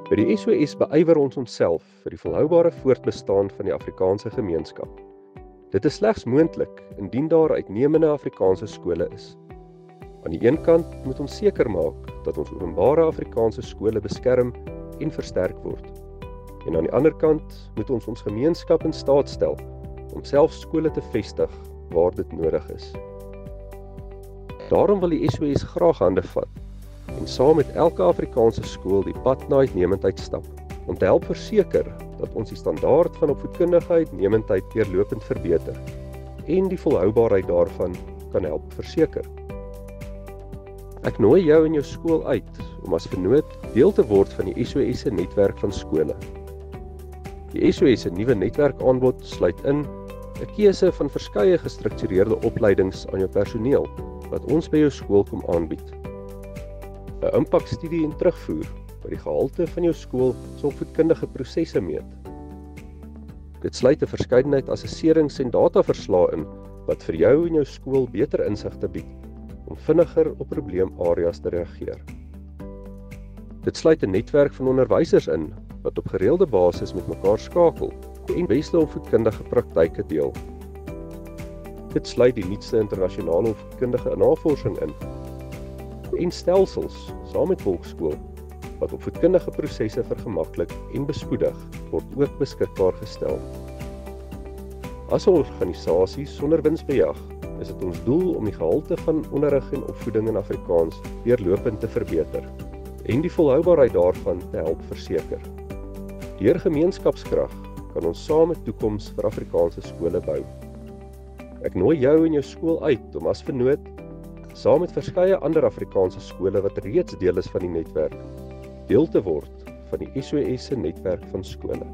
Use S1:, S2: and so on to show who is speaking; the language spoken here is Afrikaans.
S1: By die SOS beywer ons onsself vir die volhoubare voortbestaan van die Afrikaanse gemeenskap. Dit is slegs moontlik indien daar uitnemende Afrikaanse skole is. Aan die een kant moet ons seker maak dat ons openbare Afrikaanse skole beskerm en versterk word. En aan die ander kant moet ons gemeenskap in staat stel om self skole te vestig waar dit nodig is. Daarom wil die SOS graag hande vat en saam met elke Afrikaanse skool die pad na uitnemendheid stap, om te help verseker dat ons die standaard van opvoedkundige uitnemendheid deurlopend verbeter en die volhoubaarheid daarvan kan help verseker. Ek nooi jou en jou skool uit om as vernoot deel te word van die SOS se netwerk van skole. Die SOS se nuwe netwerkaanbod sluit in 'n keuse van verskeie gestruktureerde opleidings aan jou personeel wat ons by jou skool kom aanbied. 'n Impakstudie en terugvoer wat die gehalte van jou skool se opvoedkundige prosesse meet. Dit sluit 'n verskeidenheid assesserings en dataverslae in wat vir jou en jou skool beter insig te bied om vinniger op probleemareas te reageer. Dit sluit 'n netwerk van onderwysers in wat op gereelde basis met mekaar skakel en beste opvoedkundige praktyke deel. Dit sluit die nuutste internasionale opvoedkundige navorsing in en stelsels saam met Volksskool wat opvoedkundige prosesse vergemaklik en bespoedig word ook beskikbaar gestel. As 'n organisasie sonder winsbejag is dit ons doel om die gehalte van onderrig en opvoeding in Afrikaans deurlopend te verbeter en die volhoubaarheid daarvan te help verseker. Deur gemeenskapskrag kan ons saam 'n toekoms vir Afrikaanse skole bou. Ek nooi jou en jou skool uit om as vernoot, saam met verskeie ander Afrikaanse skole wat reeds deel is van die netwerk, deel te word van die SOS se netwerk van skole.